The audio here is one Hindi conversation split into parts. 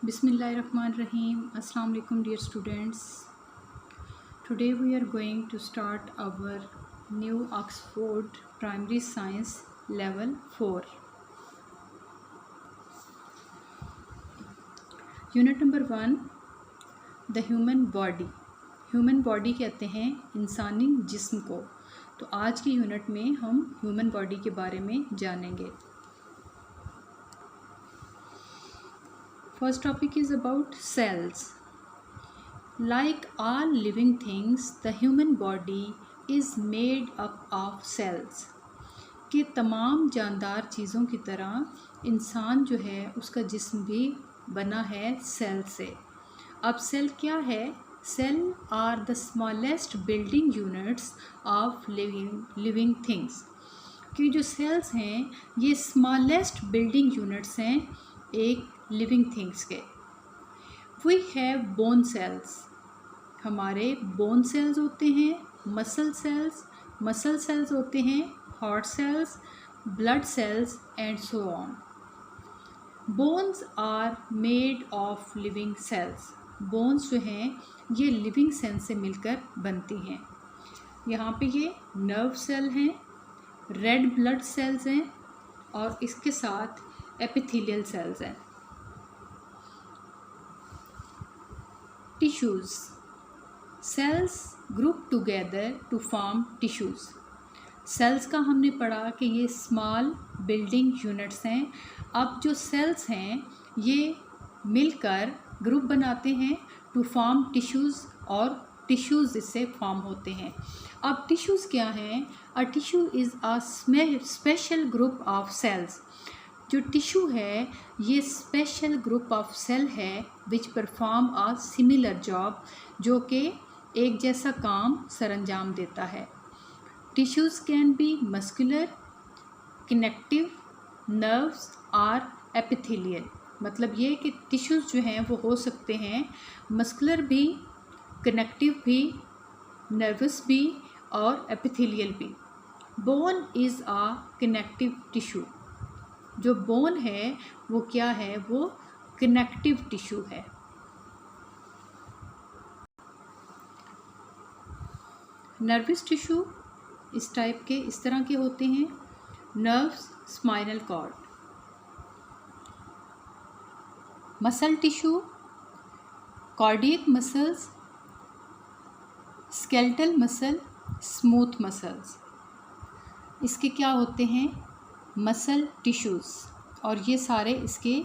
Bismillahirrahmanirrahim. Assalamu alaikum dear students. Today we are going to start our new Oxford Primary Science Level 4. Unit number 1, The Human Body. Human Body कहते हैं इंसानी जिस्म को. तो आज की यूनिट में हम ह्यूमन बॉडी के बारे में जानेंगे. First topic is about cells. Like all living things, the human body is made up of cells. कि तमाम जानदार चीज़ों की तरह इंसान जो है उसका जिस्म भी बना है सेल से. अब सेल क्या है? Cell are the smallest building units of living things. कि जो सेल्स हैं ये स्मॉलेस्ट बिल्डिंग यूनिट्स हैं एक लिविंग थिंग्स के. We have bone cells. हमारे बोन सेल्स होते हैं, मसल सेल्स होते हैं, heart cells, blood cells and so on. Bones are made of living cells. Bones जो हैं ये लिविंग सेल्स से मिलकर बनती हैं. यहाँ पे ये नर्व सेल हैं, रेड ब्लड सेल्स हैं और इसके साथ एपिथेलियल सेल्स हैं. Tissues. Cells group together to form tissues. Cells का हमने पढ़ा कि ये स्मॉल बिल्डिंग यूनिट्स हैं. अब जो सेल्स हैं ये मिलकर ग्रुप बनाते हैं टू फॉर्म टिश्यूज़ और टिश्यूज़ इससे फॉर्म होते हैं. अब टिश्यूज़ क्या हैं? A tissue is a special group of cells. जो टिश्यू है ये स्पेशल ग्रुप ऑफ सेल है which perform a similar job, जो कि एक जैसा काम सरअंजाम देता है. Tissues can be muscular, connective, nerves और एपिथेलियल. मतलब ये कि टिश्यूज़ जो हैं वो हो सकते हैं मस्कुलर भी, कनेक्टिव भी, नर्वस भी और एपिथेलियल भी. Bone is a connective tissue. जो बोन है वो क्या है? वो कनेक्टिव टिश्यू है. नर्वस टिश्यू इस टाइप के इस तरह के होते हैं. Nerves, spinal cord. Muscle tissue, cardiac muscles, skeletal muscle, smooth muscles. इसके क्या होते हैं? Muscle tissues. और ये सारे इसके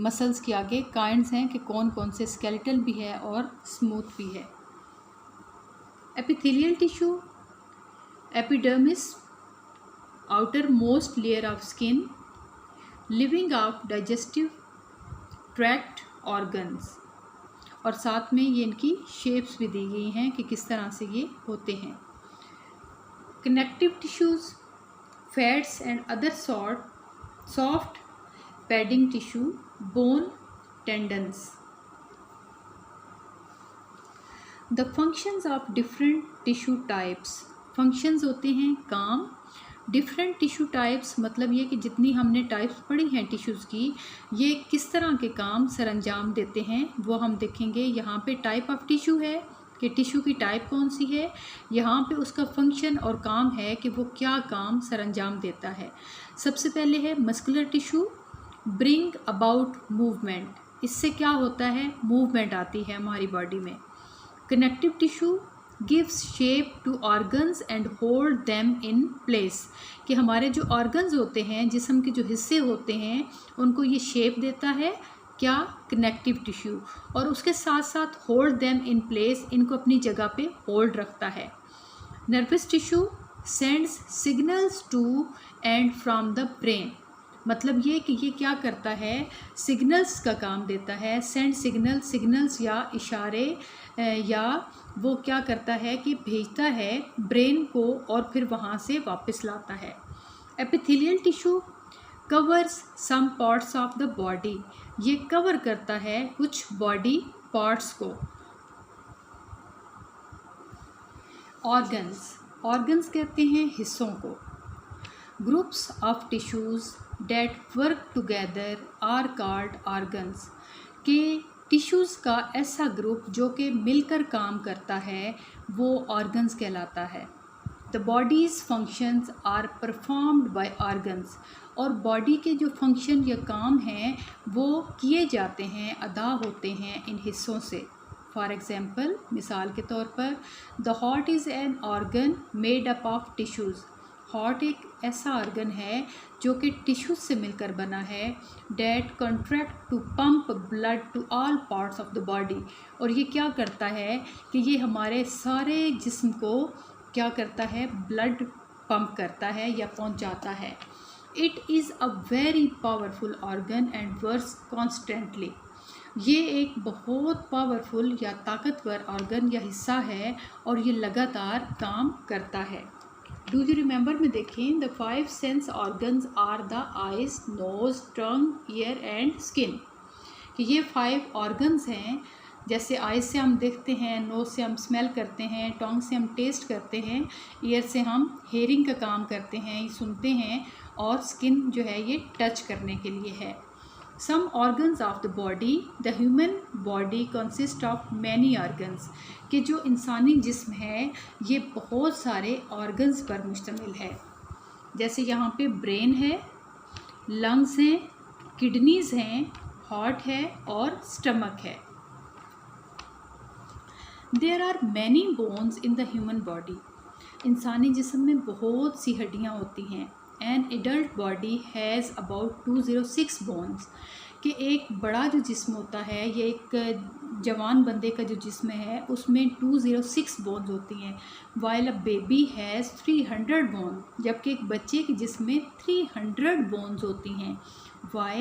मसल्स के आगे काइंड्स हैं कि कौन कौन से स्केलेटल भी है और स्मूथ भी है. Epithelial tissue, epidermis, outer most layer of skin, living of digestive tract organs. और साथ में ये इनकी शेप्स भी दी गई हैं कि किस तरह से ये होते हैं. Connective tissues, fats and other soft padding tissue, bone, tendons. The functions of different tissue types. functions होते हैं काम. डिफरेंट टिश्यू टाइप्स मतलब ये कि जितनी हमने टाइप्स पढ़ी हैं टिश्यूज़ की, ये किस तरह के काम सरअंजाम देते हैं वो हम देखेंगे. यहाँ पे टाइप ऑफ टिश्यू है कि टिश्यू की टाइप कौन सी है. यहाँ पे उसका फंक्शन और काम है कि वो क्या काम सरअंजाम देता है. सबसे पहले है muscular tissue, bring about movement. इससे क्या होता है? मूवमेंट आती है हमारी बॉडी में. Connective tissue gives shape to organs and hold them in place. कि हमारे जो ऑर्गन्स होते हैं, जिस्म के जो हिस्से होते हैं, उनको ये शेप देता है क्या? Connective tissue. और उसके साथ साथ होल्ड देम इन प्लेस, इनको अपनी जगह पे होल्ड रखता है. Nervous tissue sends signals to and from the brain. मतलब ये कि ये क्या करता है? सिग्नल्स का काम देता है. सेंड सिग्नल्स या इशारे या वो क्या करता है कि भेजता है ब्रेन को और फिर वहाँ से वापस लाता है. Epithelial tissue covers some parts of the body. ये कवर करता है कुछ बॉडी पार्ट्स को. ऑर्गन्स कहते हैं हिस्सों को. Groups of tissues that work together are called organs. कि टिश्यूज़ का ऐसा ग्रुप जो कि मिलकर काम करता है वो ऑर्गन्स कहलाता है। The body's functions are performed by organs, और बॉडी के जो फंक्शन या काम हैं वो किए जाते हैं, अदा होते हैं इन हिस्सों से। फॉर एग्ज़ाम्पल, मिसाल के तौर पर, the heart is an organ made up of tissues. Heart एक ऐसा ऑर्गन है जो कि टिश्यूज से मिलकर बना है। That contract to pump blood to all parts of the body, और ये क्या करता है कि ये हमारे सारे जिस्म को क्या करता है, ब्लड पंप करता है या पहुंचाता है। It is a very powerful organ and works constantly. ये एक बहुत पावरफुल या ताकतवर ऑर्गन या हिस्सा है और ये लगातार काम करता है। डू यू रिमेंबर में देखें, the 5 sense organs are the eyes, nose, tongue, ear and skin. कि ये 5 ऑर्गन्स हैं। जैसे आइज से हम देखते हैं, नोज से हम स्मेल करते हैं, टंग से हम टेस्ट करते हैं, ईयर से हम हेयरिंग का काम करते हैं, सुनते हैं, और स्किन जो है ये टच करने के लिए है। Some organs of the body, the human body consists of many organs, कि जो इंसानी जिस्म है ये बहुत सारे ऑर्गन्स पर मुश्तमिल है। जैसे यहाँ पे ब्रेन है, लंग्स हैं, किडनीज़ हैं, हार्ट है और स्टमक है। There are many bones in the human body, इंसानी जिस्म में बहुत सी हड्डियाँ होती हैं। An adult body has about 206 bones, कि एक बड़ा जो जिस्म होता है, ये एक जवान बंदे का जो जिस्म है उसमें 206 बोन्स होती हैं। While a baby has 300 bone, जबकि एक बच्चे के जिस्म में 300 बोन्स होती हैं। Why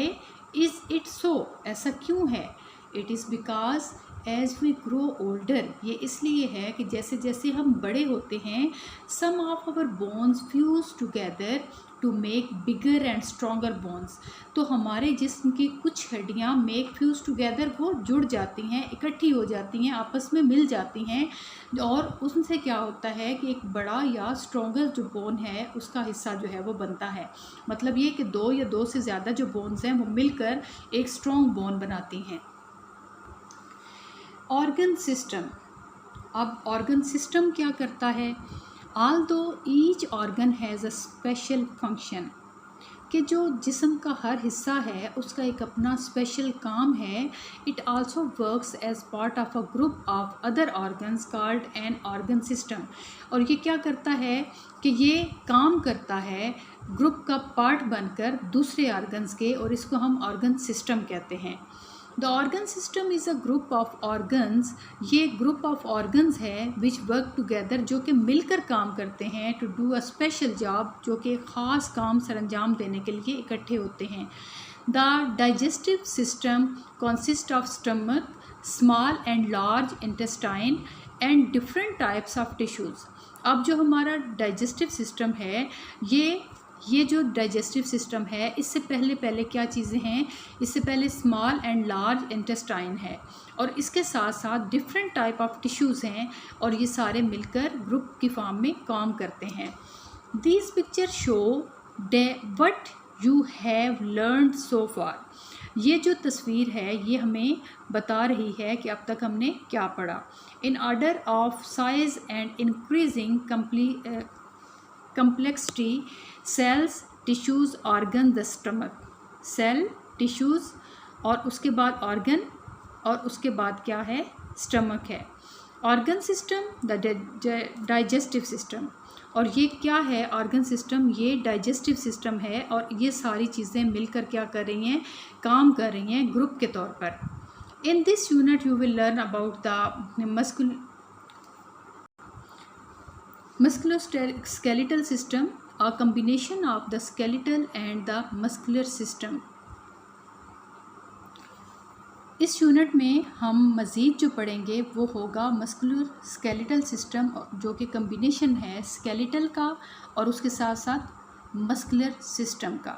is it so? ऐसा क्यों है? It is because as we grow older, ये इसलिए है कि जैसे जैसे हम बड़े होते हैं, some of our bones fuse together to make bigger and stronger bones, तो हमारे जिस्म की कुछ हड्डियाँ मेक फ्यूज टुगेदर, वो जुड़ जाती हैं, इकट्ठी हो जाती हैं, आपस में मिल जाती हैं, और उनसे क्या होता है कि एक बड़ा या स्ट्रॉन्गर जो बोन है उसका हिस्सा जो है वो बनता है। मतलब ये कि 2 या 2 से ज़्यादा जो बोन्स हैं वो मिलकर एक स्ट्रॉन्ग बोन बनाती हैं। ऑर्गन सिस्टम, अब ऑर्गन सिस्टम क्या करता है? Although each organ has a special function, कि जो जिस्म का हर हिस्सा है उसका एक अपना स्पेशल काम है। It also works as part of a group of other organs called an organ system, और ये क्या करता है कि ये काम करता है ग्रुप का पार्ट बनकर दूसरे ऑर्गन्स के, और इसको हम ऑर्गन सिस्टम कहते हैं। The organ system is a group of organs, ये ग्रुप ऑफ ऑर्गन्स है विच वर्क टुगेदर, जो कि मिलकर काम करते हैं, to do a special job, जो कि ख़ास काम सरंजाम देने के लिए इकट्ठे होते हैं। The digestive system consist of stomach, small and large intestine and different types of tissues. अब जो हमारा डाइजेस्टिव सिस्टम है, ये जो डाइजेस्टिव सिस्टम है, इससे पहले क्या चीज़ें हैं? इससे पहले स्मॉल एंड लार्ज इंटेस्टाइन है, और इसके साथ साथ डिफरेंट टाइप ऑफ टिश्यूज़ हैं, और ये सारे मिलकर ग्रुप की फॉर्म में काम करते हैं। This picture show what you have learned so far, ये जो तस्वीर है ये हमें बता रही है कि अब तक हमने क्या पढ़ा। In order of size and increasing complexity, cells, tissues, organ, the stomach, cell, tissues, और उसके बाद organ, और उसके बाद क्या है? stomach है। organ system, the digestive system, और ये क्या है? organ system ये digestive system है, और ये सारी चीज़ें मिलकर क्या कर रही हैं? काम कर रही हैं ग्रुप के तौर पर। in this unit you will learn about the musculoskeletal system, a combination of the skeletal and the muscular system। इस यूनिट में हम मज़ीद जो पढ़ेंगे वो होगा मस्कुलर स्केलेटल सिस्टम, जो कि कम्बिनेशन है स्केलेटल का और उसके साथ साथ मस्कुलर सिस्टम का।